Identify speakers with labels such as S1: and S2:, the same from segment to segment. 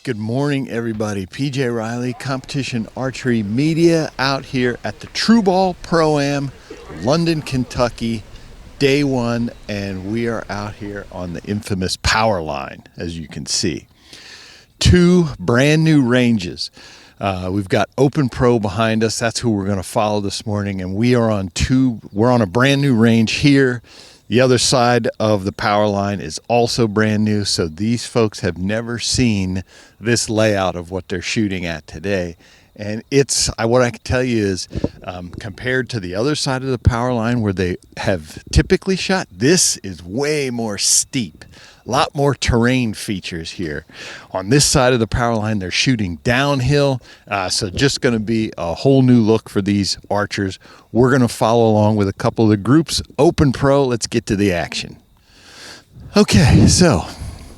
S1: Good morning, everybody. PJ Riley, Competition Archery Media, out here at the TRU Ball Pro-Am, London, Kentucky, day one, and we are out here on the infamous POWERLINE, as you can see. Two brand new ranges. We've got Open Pro behind us. That's who we're going to follow this morning, and we're on a brand new range here. The other side of the POWERLINE is also brand new, so these folks have never seen this layout of what they're shooting at today. And what I can tell you is, compared to the other side of the POWERLINE where they have typically shot, this is way more steep. A lot more terrain features here. On this side of the POWERLINE, they're shooting downhill, so just going to be a whole new look for these archers. We're going to follow along with a couple of the groups. Open Pro, let's get to the action. Okay, so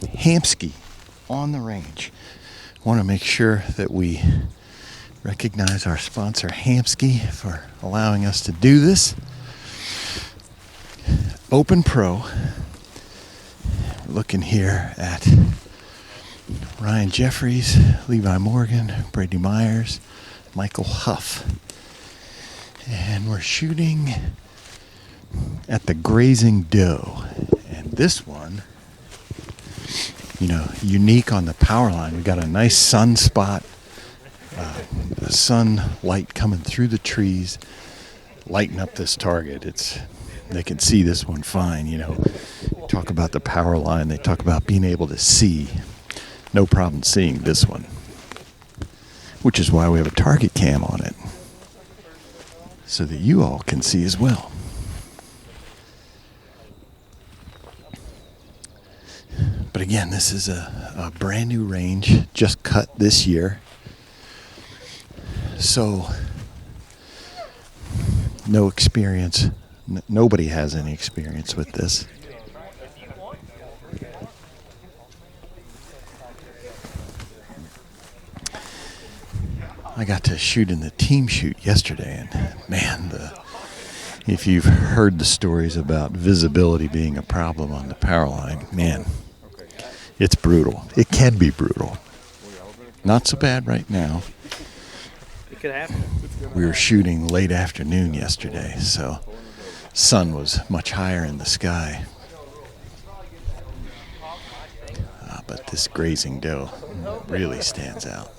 S1: Hamskea on the range. Want to make sure that we recognize our sponsor Hamskea for allowing us to do this. Open Pro. Looking here at Ryan Jeffries, Levi Morgan, Brady Myers, Michael Huff. And we're shooting at the Grazing doe. And this one, unique on the POWERLINE. We got a nice sun spot, the sunlight coming through the trees, lighting up this target. They can see this one fine, Talk about the POWERLINE. They talk about being able to see. No problem seeing this one, which is why we have a target cam on it, so that you all can see as well. But again, this is a brand new range, just cut this year. So no experience. Nobody has any experience with this. I got to shoot in the team shoot yesterday, and man, if you've heard the stories about visibility being a problem on the POWERLINE, man, it's brutal. It can be brutal. Not so bad right now.
S2: It could happen.
S1: We were shooting late afternoon yesterday, so sun was much higher in the sky. But this Grazing doe really stands out.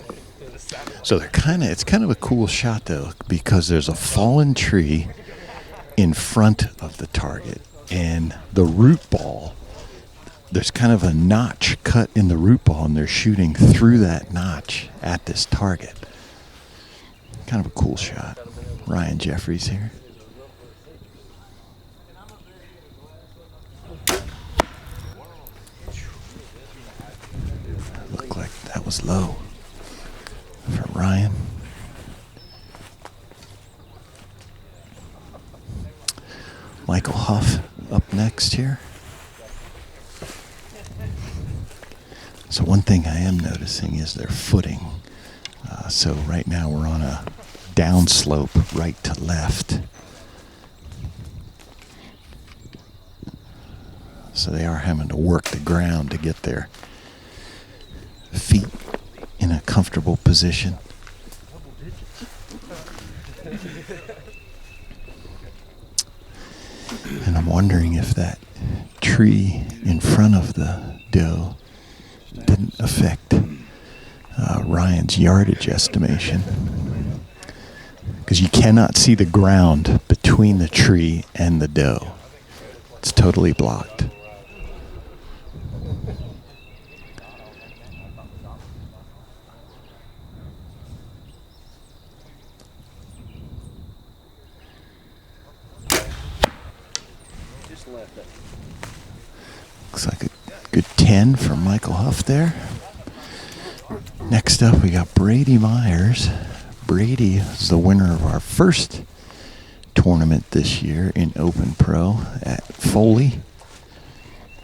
S1: So it's kind of a cool shot though, because there's a fallen tree in front of the target, and the root ball, there's kind of a notch cut in the root ball, and they're shooting through that notch at this target. Kind of a cool shot. Ryan Jeffries here. Looked like that was low for Ryan. Michael Huff up next here. So one thing I am noticing is their footing. So right now we're on a downslope right to left. So they are having to work the ground to get their feet in a comfortable position. And I'm wondering if that tree in front of the doe didn't affect Ryan's yardage estimation, because you cannot see the ground between the tree and the doe. It's totally blocked. Looks like a good 10 for Michael Huff there. Next up, we got Brady Myers. Brady is the winner of our first tournament this year in Open Pro at Foley,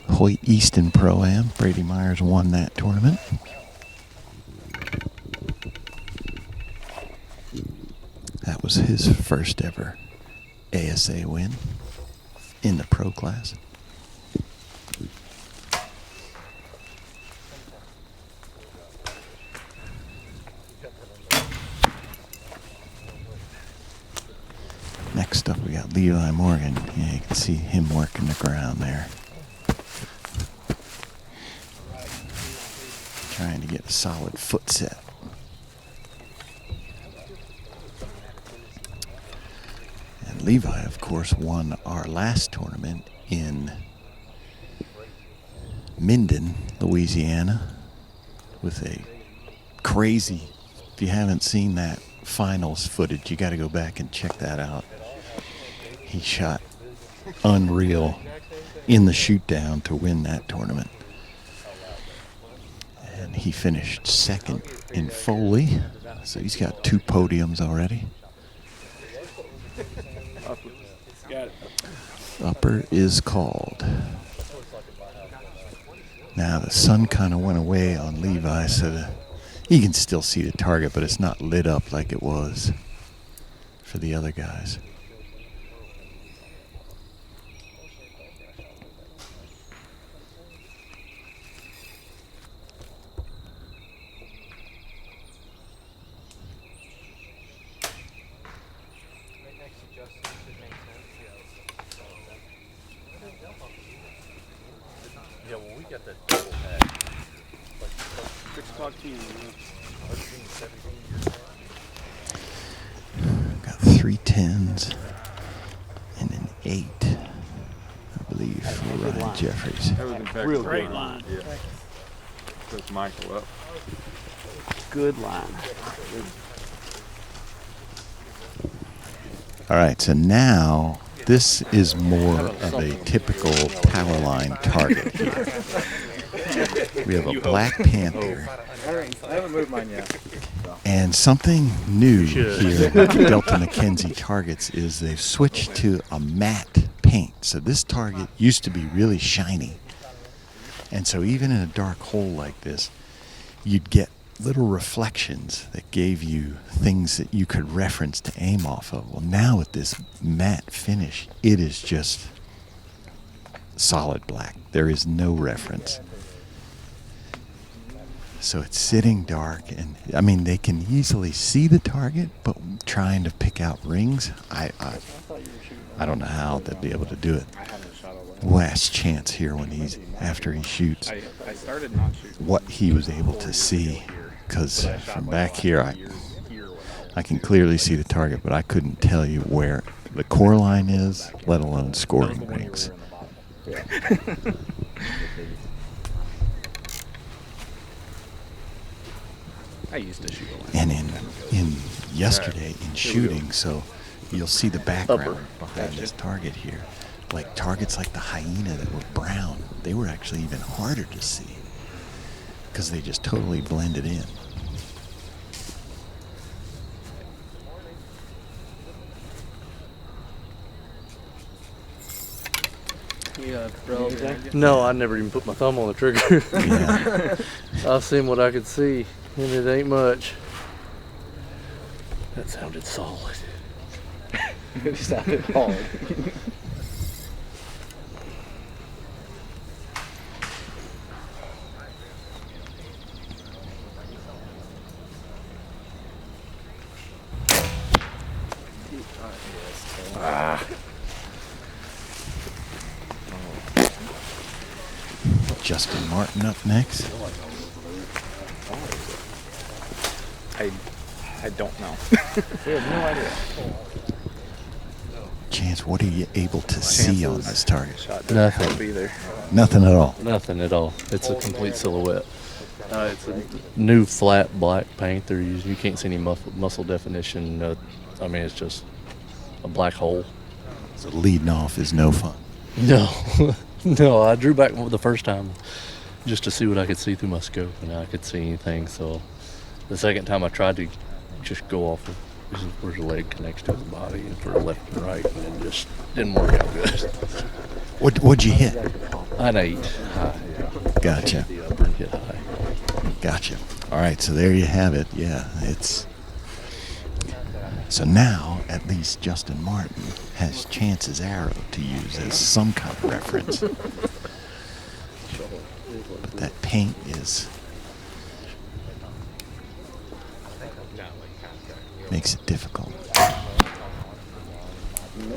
S1: Hoyt Easton Pro-Am. Brady Myers won that tournament. That was his first ever ASA win in the pro class. Next up, we got Levi Morgan. Yeah, you can see him working the ground there. Trying to get a solid foot set. And Levi, of course, won our last tournament in Minden, Louisiana, with a crazy, if you haven't seen that finals footage, you got to go back and check that out. He shot unreal in the shoot down to win that tournament. And he finished second in Foley, so he's got 2 podiums already. Upper is called. Now the sun kind of went away on Levi, so you can still see the target, but it's not lit up like it was for the other guys.
S3: Yeah, well, we got that double pack. Like 6 o'clock team.
S1: Got 3 10s and an 8, I believe, for Ryan Jeffries.
S3: Real great line. Yeah. Puts Michael up.
S2: Good line.
S1: All right, so now this is more of a typical POWERLINE target here. We have a black panther.
S2: I haven't moved mine yet.
S1: And something new here at Delta McKenzie targets is they've switched to a matte paint. So this target used to be really shiny. And so even in a dark hole like this, you'd get little reflections that gave you things that you could reference to aim off of. Well, now with this matte finish, it is just solid black. There is no reference. So it's sitting dark, and I mean, they can easily see the target, but trying to pick out rings, I don't know how they'll be able to do it. We'll ask Chance here when after he shoots what he was able to see, because from back here I can clearly see the target, but I couldn't tell you where the core line is, let alone scoring rings.
S2: I used to shoot a line.
S1: And in yesterday in shooting, so you'll see the background behind this target here. Like targets like the hyena that were brown, they were actually even harder to see because they just totally blended in.
S4: No, I never even put my thumb on the trigger.
S1: Yeah.
S4: I seen what I could see, and it ain't much. That sounded solid.
S2: It sounded hard.
S1: Justin Martin up next.
S2: I don't know. We have no idea.
S1: Chance, what are you able to see on this target?
S4: Nothing.
S2: Be there.
S1: Nothing at all.
S4: Nothing at all. It's a complete silhouette. It's a new flat black paint they're using. You can't see any muscle definition. I mean, it's just a black hole.
S1: So leading off is no fun.
S4: No, no. I drew back the first time just to see what I could see through my scope, and I could see anything. So the second time I tried to just go off of where the leg connects to the body and for left and right, and it just didn't work out good.
S1: What'd you hit?
S4: An 8 high.
S1: Gotcha.
S4: The upper and hit high.
S1: Gotcha. All right, so there you have it. Yeah, it's... So now, at least Justin Martin has Chance's arrow to use as some kind of reference. But that paint makes it difficult.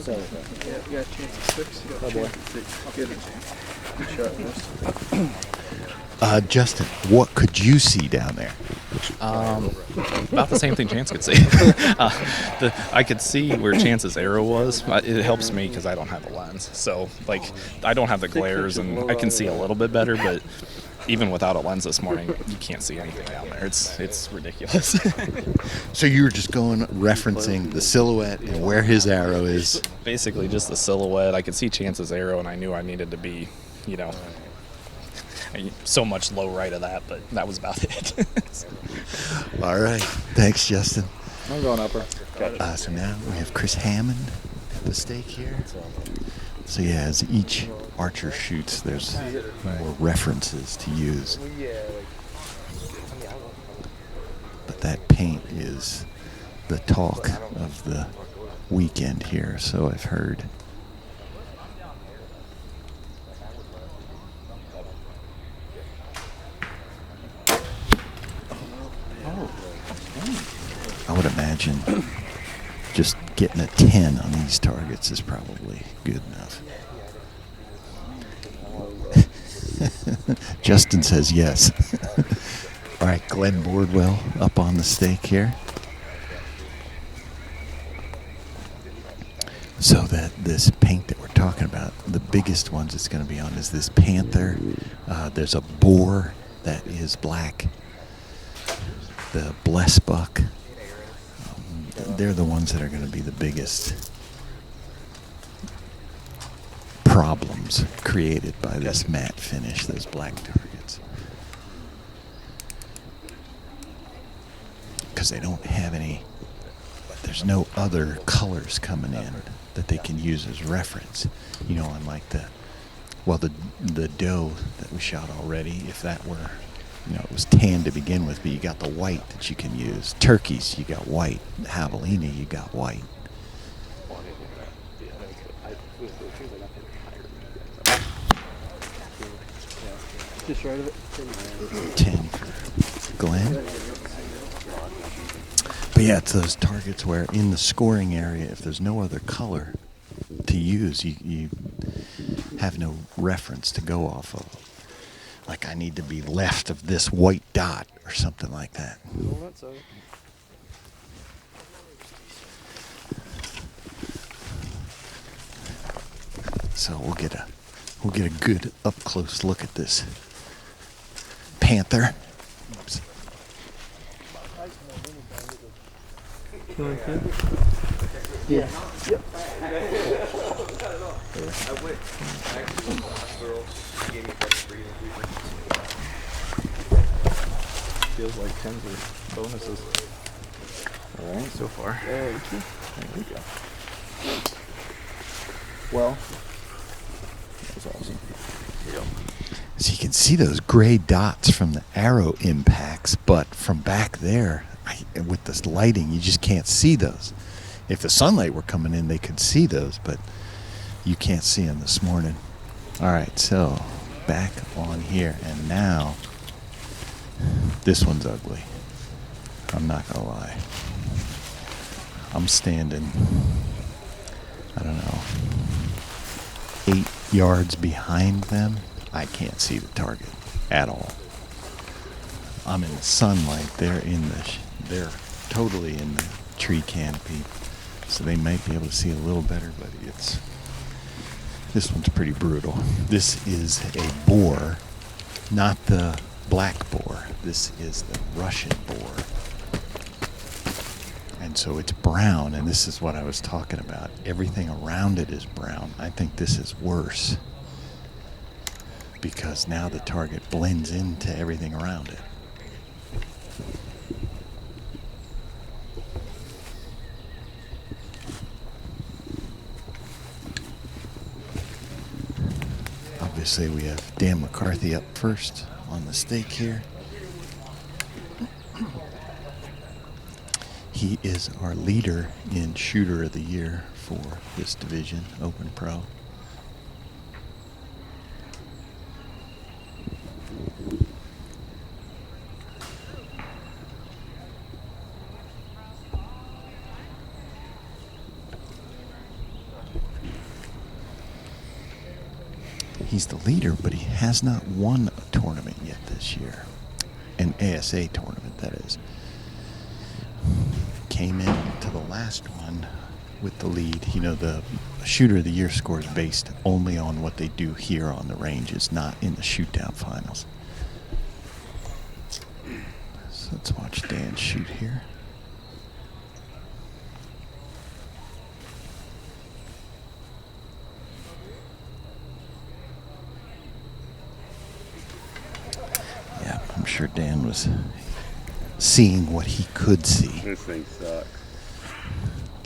S2: So,
S3: Yeah, you got a chance at 6. You got a chance at 6. Good shot,
S1: Justin, what could you see down there?
S5: About the same thing Chance could see. I could see where Chance's arrow was. It helps me because I don't have a lens. So, like, I don't have the glares, and I can see a little bit better, but even without a lens this morning, you can't see anything down there. It's ridiculous.
S1: So you were just referencing the silhouette and where his arrow is.
S5: Basically just the silhouette. I could see Chance's arrow, and I knew I needed to be, so much low right of that, but that was about it.
S1: All right. Thanks, Justin.
S2: I'm going upper.
S1: So now we have Chris Hammond at the stake here. So yeah, as each archer shoots, there's more references to use. But that paint is the talk of the weekend here, so I've heard. I would imagine just getting a 10 on these targets is probably good enough. Justin says yes. All right, Glenn Boardwell up on the stake here. So that this paint that we're talking about, the biggest ones it's going to be on is this panther. There's a boar that is black. The blessbuck. They're the ones that are going to be the biggest problems created by this matte finish, those black targets. Because they don't have any, there's no other colors coming in that they can use as reference. Unlike the doe that we shot already, if that were, it was tan to begin with, but you got the white that you can use. Turkeys, you got white. Javelina, you got white.
S3: Just right of it.
S1: 10 for Glenn. But yeah, it's those targets where in the scoring area, if there's no other color to use, you have no reference to go off of. Like, I need to be left of this white dot or something like that. So we'll get a good up close look at this panther. Oops.
S3: Yeah. Yep.
S2: Feels like 10s are bonuses. All right, so far.
S3: There we go.
S2: Well, that was awesome.
S1: So you can see those gray dots from the arrow impacts, but from back there, with this lighting, you just can't see those. If the sunlight were coming in, they could see those, but you can't see them this morning. All right, so back on here, and now this one's ugly. I'm not gonna lie. I'm standing, I don't know, 8 yards behind them. I can't see the target at all. I'm in the sunlight. They're totally in the tree canopy, so they might be able to see a little better, but this one's pretty brutal. This is a boar, not the black boar. This is the Russian boar. And so it's brown, and this is what I was talking about. Everything around it is brown. I think this is worse because now the target blends into everything around it. Obviously, we have Dan McCarthy up first on the stake here. He is our leader in Shooter of the Year for this division, Open Pro. He's the leader, but he has not won a tournament yet this year. An ASA tournament, that is. Came into the last one with the lead. You know, the shooter of the year score is based only on what they do here on the range. It's not in the shoot-down finals. So let's watch Dan shoot here. Yeah, I'm sure Dan was seeing what he could see.
S6: This thing sucks.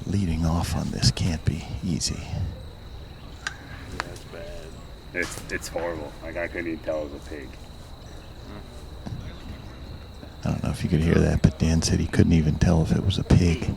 S1: Leading off on this can't be easy.
S6: That's bad. It's horrible. Like, I couldn't even tell it was a pig.
S1: I don't know if you could hear that, but Dan said he couldn't even tell if it was a pig.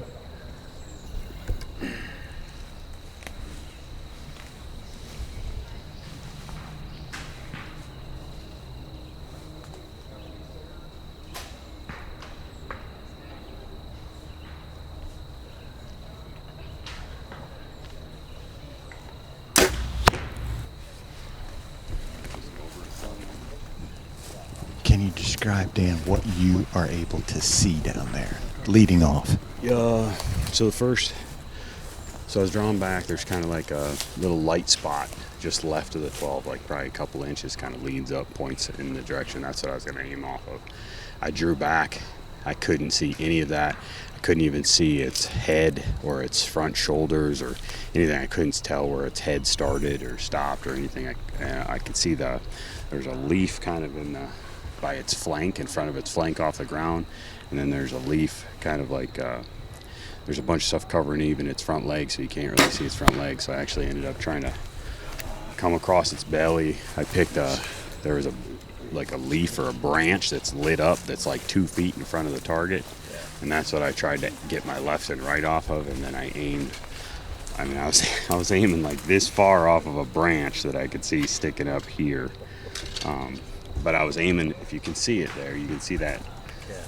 S1: Can you describe, Dan, what you are able to see down there, leading off?
S6: Yeah. So I was drawn back. There's kind of like a little light spot just left of the 12, like probably a couple inches, kind of leads up, points in the direction. That's what I was going to aim off of. I drew back. I couldn't see any of that. I couldn't even see its head or its front shoulders or anything. I couldn't tell where its head started or stopped or anything. I could see there's a leaf kind of by its flank, in front of its flank off the ground, and then there's a leaf kind of like there's a bunch of stuff covering even its front legs, so you can't really see its front legs. So I actually ended up trying to come across its belly. I picked there was a leaf or a branch that's lit up that's like 2 feet in front of the target, and that's what I tried to get my left and right off of, and then I aimed. I mean, I was aiming like this far off of a branch that I could see sticking up here. But I was aiming, if you can see it there, you can see that,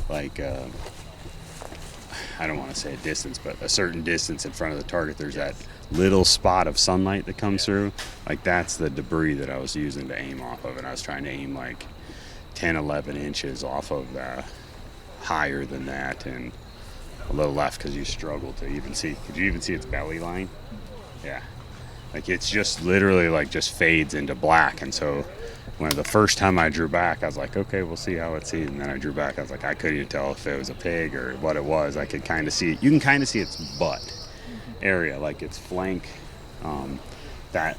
S6: like, I don't want to say a distance, but a certain distance in front of the target, there's that little spot of sunlight that comes through. Like, that's the debris that I was using to aim off of, and I was trying to aim like 10, 11 inches off of higher than that, and a little left because you struggle to even see. Could you even see its belly line? Yeah. Like, it's just literally like just fades into black, and so when the first time I drew back, I was like, okay, we'll see how it sees. And then I drew back, I was like, I couldn't even tell if it was a pig or what it was. I could kind of see it. You can kind of see its butt area, like its flank, that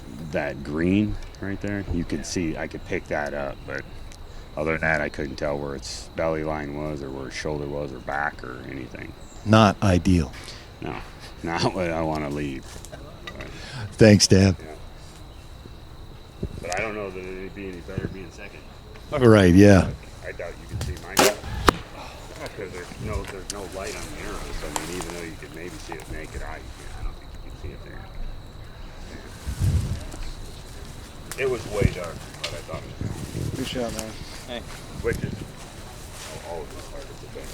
S6: green right there. You could see, I could pick that up, but other than that, I couldn't tell where its belly line was or where its shoulder was or back or anything.
S1: Not ideal.
S6: No, not what I want to leave. But,
S1: Thanks, Dan.
S6: yeah. But I don't know that it'd be any better being second.
S1: All right, yeah.
S6: I doubt you can see mine. Because there's no light on the arrows. I mean, even though you could maybe see it naked eye, I don't think you can see it there. It was way darker than what I thought it was.
S2: Good shot, man.
S3: Hey.
S6: Which is all of this part of the thing.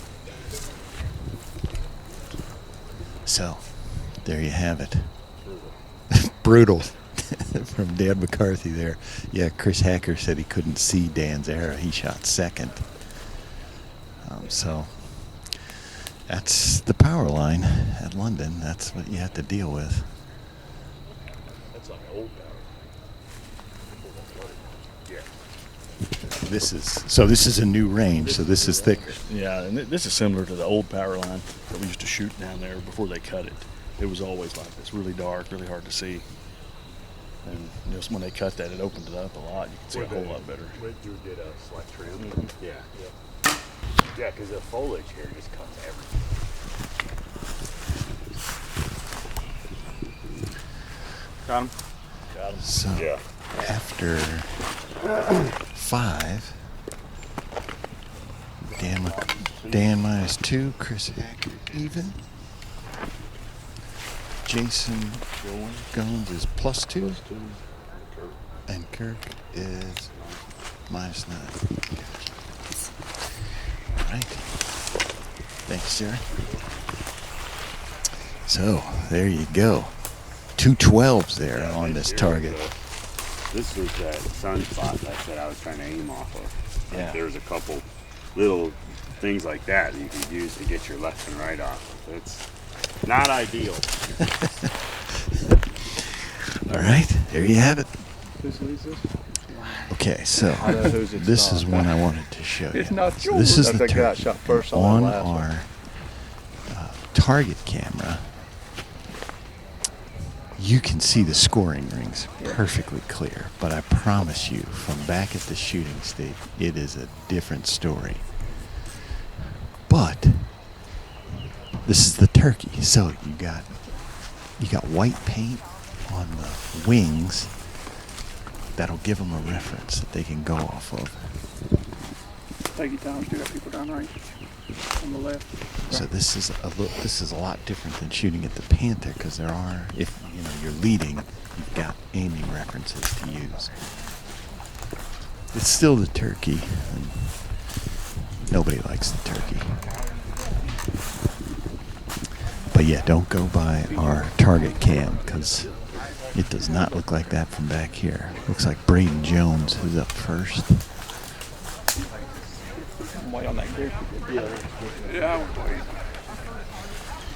S1: So, there you have it. Brutal. From Dan McCarthy there. Yeah, Chris Hacker said he couldn't see Dan's arrow. He shot second. So that's the power line at London. That's what you have to deal with.
S6: That's like old power. Yeah.
S1: This is a new range, so this is thicker.
S7: Yeah, and this is similar to the old power line that we used to shoot down there before they cut it. It was always like this, really dark, really hard to see. And just when they cut that, it opened it up a lot. You can see a whole lot better.
S6: You did a select trim? Yeah. Yeah, because the foliage here just cuts everything.
S2: Got him.
S1: So
S6: Yeah.
S1: after 5, Dan -2, Chris Hacker even. Jason Goins is +2, and Kirk is -9. All right. Thanks, sir. So there you go. 2 12s there on this target.
S6: This was that sunspot that I was trying to aim off of.
S1: Yeah.
S6: There was a couple little things like that you could use to get your left and right off. It's not ideal.
S1: All right, there you have it.
S2: Whose leads this?
S1: Okay, so
S2: I know whose it's
S1: this
S2: not.
S1: is one I wanted to show you.
S2: It's not
S1: So
S2: yours.
S1: this is
S2: I
S1: the
S2: think I got
S1: turkey
S2: shot first on
S1: on
S2: that last one.
S1: our target camera. You can see the scoring rings perfectly clear, but I promise you, from back at the shooting stage, it is a different story. But this is the turkey, so you got white paint on the wings that'll give them a reference that they can go off of.
S2: Take your time, shoot at people down right on the left.
S1: So this is a lot different than shooting at the panther, because there are, if you know you're leading, you've got aiming references to use. It's still the turkey, and nobody likes the turkey. But yeah, don't go by our target cam, because it does not look like that from back here. Looks like Braden Jones is up first.
S2: I'm way on that group. Yeah, I would wait.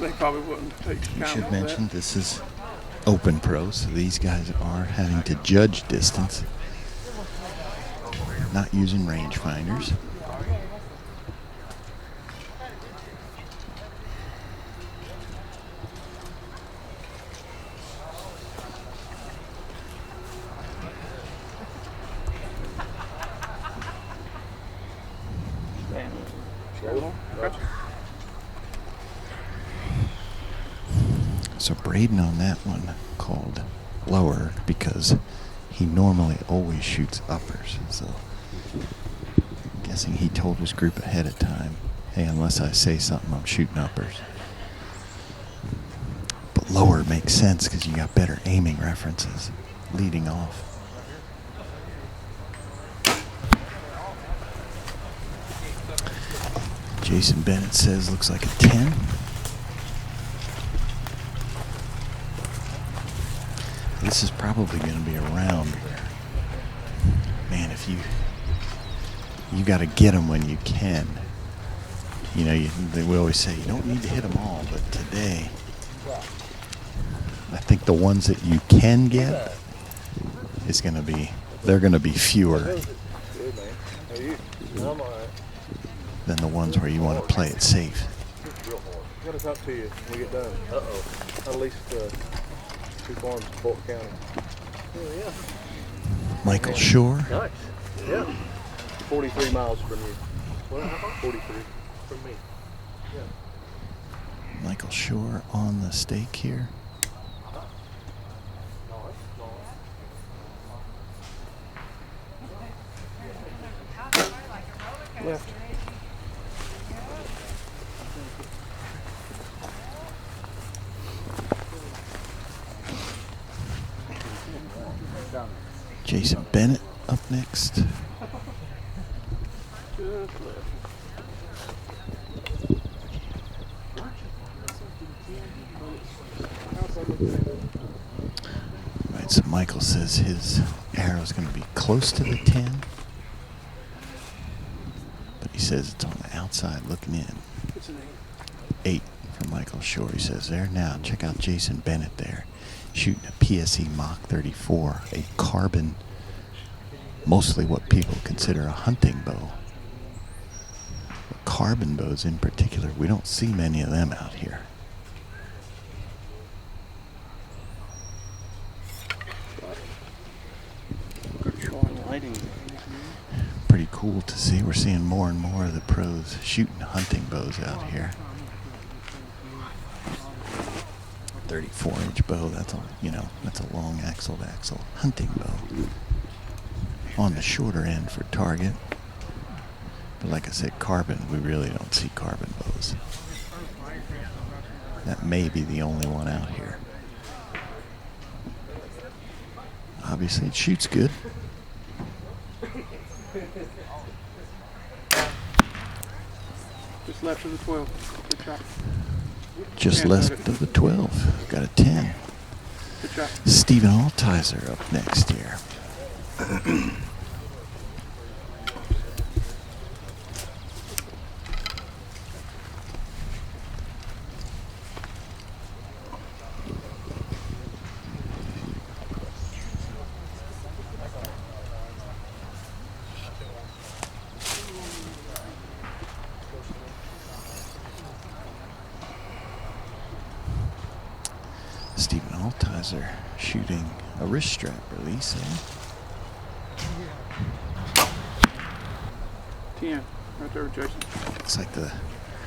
S2: They probably wouldn't take
S1: You
S2: count
S1: should
S2: of
S1: mention this is open pro, so these guys are having to judge distance, not using rangefinders. So Braden on that one called lower because he normally always shoots uppers. So I'm guessing he told his group ahead of time, hey, unless I say something, I'm shooting uppers. But lower makes sense because you got better aiming references leading off. Jason Bennett says looks like a 10. This is probably going to be a round where, man, if you got to get them when you can. You know, we always say you don't need to hit them all, but today, I think the ones that you can get is going to be, they're going to be fewer than the ones where you want to play it safe.
S2: What is up to you when we get done? At least 2 farms in Polk County. Yeah.
S1: Michael Shore.
S2: Nice. Yeah. 43 miles from you. What? 43 from me. Yeah.
S1: Michael Shore on the stake here.
S2: Left.
S1: Jason Bennett up next. Right, so Michael says his arrow is going to be close to the 10, but he says it's on the outside looking in. 8 for Michael Shore. He says there. Now check out Jason Bennett there, shooting a PSE Mach 34, a carbon, mostly what people consider a hunting bow. But carbon bows in particular, we don't see many of them out here. Pretty cool to see. We're seeing more and more of the pros shooting hunting bows out here. 34-inch bow, that's a, that's a long axle to axle hunting bow. On the shorter end for target. But like I said, carbon, we really don't see carbon bows. That may be the only one out here. Obviously it shoots good.
S2: Just left of the 12. Good shot.
S1: Just left of the 12. Got a 10.
S2: Good shot.
S1: Stephen Altizer up next here. Stephen Altizer shooting a wrist strap release.
S8: 10, right there, Jason.
S1: Looks like the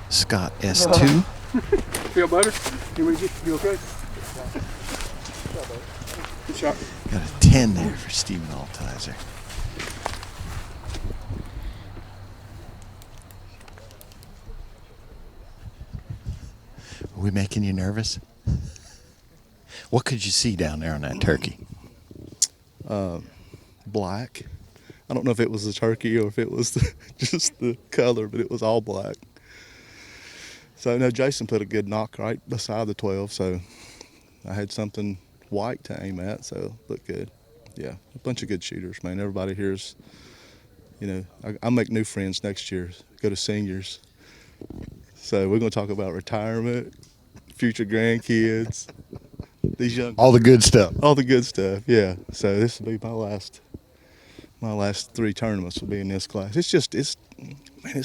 S1: Scott S2.
S8: Feel better? You okay? Good shot.
S1: Got a 10 there for Stephen Altizer. Are we making you nervous? What could you see down there on that turkey?
S2: Black. I don't know if it was the turkey or if it was just the color, but it was all black. So no, Jason put a good knock right beside the 12, so I had something white to aim at, so it looked good. Yeah, a bunch of good shooters, man. Everybody here's, you know, I'll make new friends next year, go to seniors. So we're going to talk about retirement, future grandkids, these young.
S1: All the good stuff.
S2: All the good stuff, yeah. So this will be my last 3 tournaments will be in this class. It's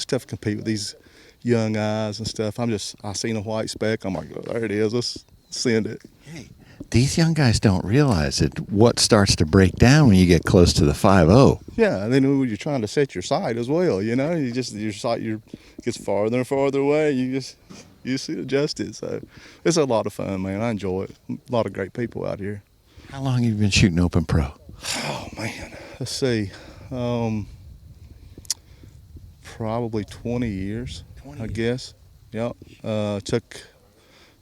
S2: tough to compete with these young guys and stuff. I seen a white speck. I'm like, oh, there it is. Let's send it.
S1: Hey, these young guys don't realize that what starts to break down when you get close to the 5-0.
S2: Yeah, and then when you're trying to set your sight as well, you know, your sight gets farther and farther away. You see adjusted. So it's a lot of fun, man. I enjoy it. A lot of great people out here.
S1: How long have you been shooting Open Pro?
S2: Oh man, let's see. Probably 20 years, I guess. Yep. Took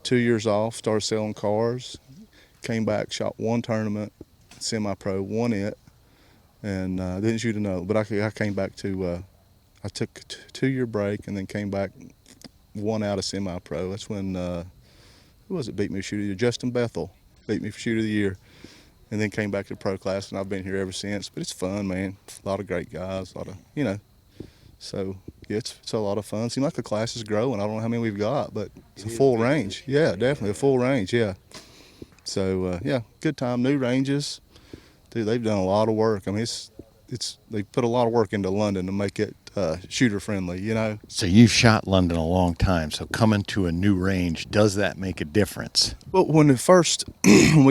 S2: 2 years off, started selling cars, came back, shot 1 tournament, semi-pro, won it, and didn't shoot another. But I came back to, I took a 2-year break and then came back, won out of semi-pro. That's when, who was it beat me for shooter of the year? Justin Bethel beat me for shooter of the year. And then came back to the pro class, and I've been here ever since. But it's fun, man. A lot of great guys, a lot of, you know. So, yeah, it's a lot of fun. Seems like the class is growing. I don't know how many we've got, but it's a full range. Yeah, definitely a full range, yeah. So, yeah, good time. New ranges. Dude, they've done a lot of work. I mean, they put a lot of work into London to make it shooter-friendly, you know.
S1: So you've shot London a long time, so coming to a new range, does that make a difference?
S2: Well, when we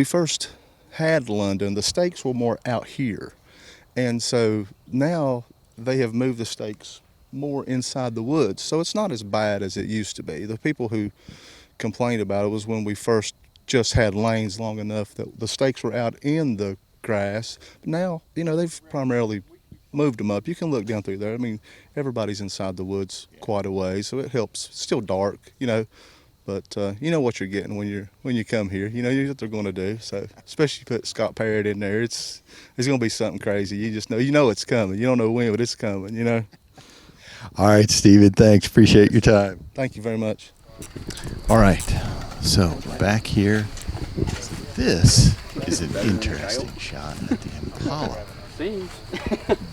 S2: first had London, the stakes were more out here. And so now they have moved the stakes more inside the woods. So it's not as bad as it used to be. The people who complained about it was when we first just had lanes long enough that the stakes were out in the grass. But now, you know, they've primarily moved them up. You can look down through there. I mean, everybody's inside the woods quite a way, so it helps. It's still dark, you know. But you know what you're getting when you come here. You know what they're going to do. So especially you put Scott Parrott in there, it's going to be something crazy. You just know it's coming. You don't know when, but it's coming. You know.
S1: All right, Steven. Thanks. Appreciate your time.
S2: Thank you very much.
S1: All right. So back here, this is an interesting shot at the Impala.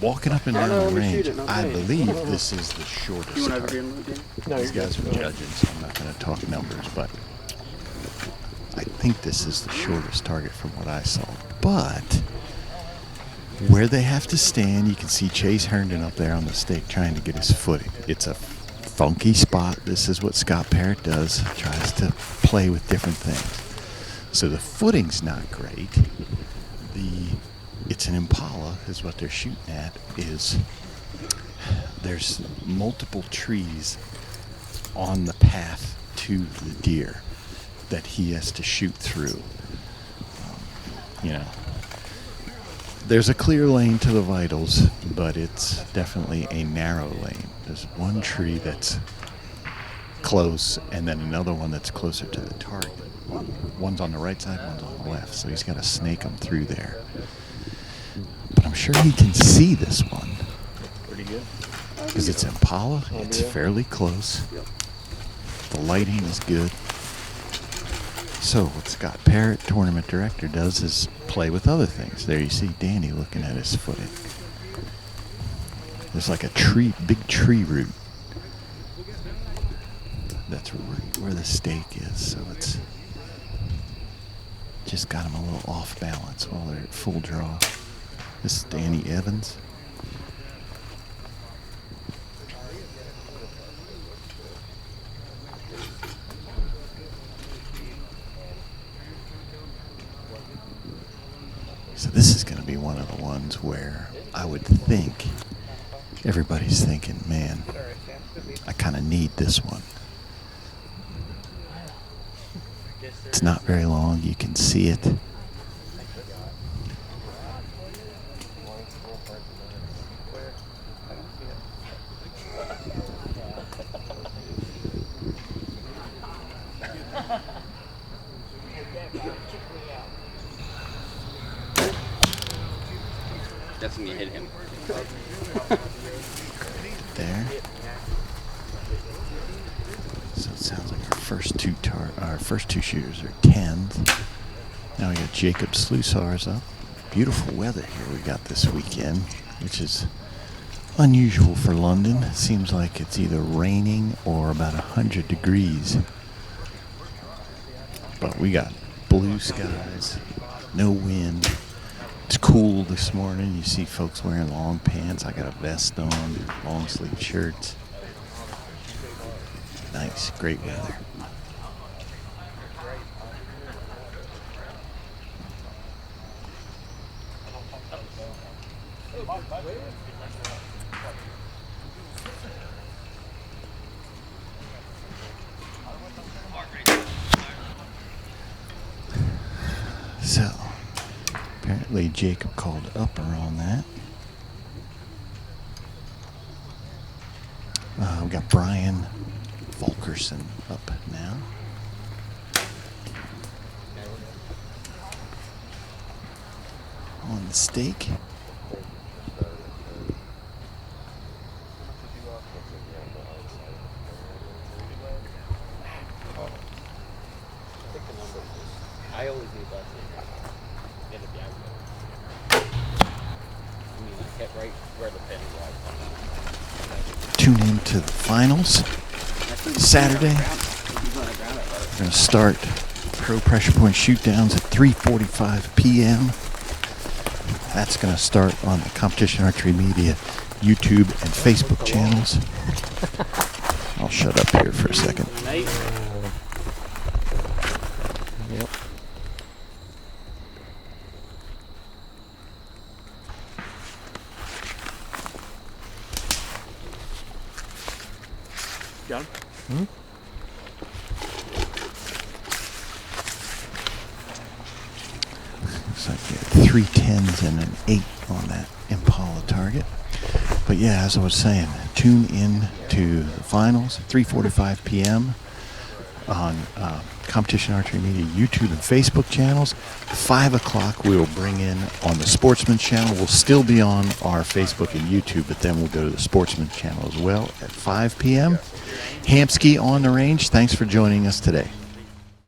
S1: Walking up and down the range, I believe this is the shortest target. These guys are judging, so I'm not going to talk numbers, but I think this is the shortest target from what I saw. But where they have to stand, you can see Chase Herndon up there on the stake trying to get his footing. It's a funky spot. This is what Scott Parrott does, tries to play with different things. So the footing's not great. It's an Impala is what they're shooting at. There's multiple trees on the path to the deer that he has to shoot through. You know, there's a clear lane to the vitals, but it's definitely a narrow lane. There's one tree that's close and then another one that's closer to the target. One's on the right side, one's on the left, so he's got to snake them through there. But I'm sure he can see this one.
S7: Pretty good.
S1: Because it's Impala, it's fairly close. The lighting is good. So what Scott Parrott, tournament director, does is play with other things. There you see Danny looking at his footing. There's like a tree, big tree root. That's right where the stake is, so it's just got him a little off balance while they're at full draw. This is Danny Evans. So this is going to be one of the ones where I would think everybody's thinking, man, I kind of need this one. It's not very long. You can see it.
S9: That's when you hit him.
S1: There. So it sounds like our first two shooters are 10s. Now we got Jacob Slusar's up. Beautiful weather here we got this weekend, which is unusual for London. It seems like it's either raining or about 100 degrees. But we got blue skies, no wind. It's cool this morning. You see folks wearing long pants. I got a vest on, long sleeve shirts. Nice, great weather. So, apparently Jacob called upper on that. We got Brian Volkerson up now. On the stake.
S9: I always need that. I mean, I hit right where the pin was.
S1: Tune in to the finals Saturday. We're going to start pro pressure point shoot downs at 3:45 p.m. That's going to start on the Competition Archery Media YouTube and Facebook channels. I'll shut up here for a second.
S9: Yep.
S8: Got him?
S1: Hmm? Looks like we had 3 10s and an 8 on that Impala target. But yeah, as I was saying, tune in to the finals, 3:45 p.m. on Competition Archery Media YouTube and Facebook channels. 5 o'clock we will bring in on the Sportsman channel. We'll still be on our Facebook and YouTube, but then we'll go to the Sportsman channel as well at 5 p.m. Hamskea on the range. Thanks for joining us today.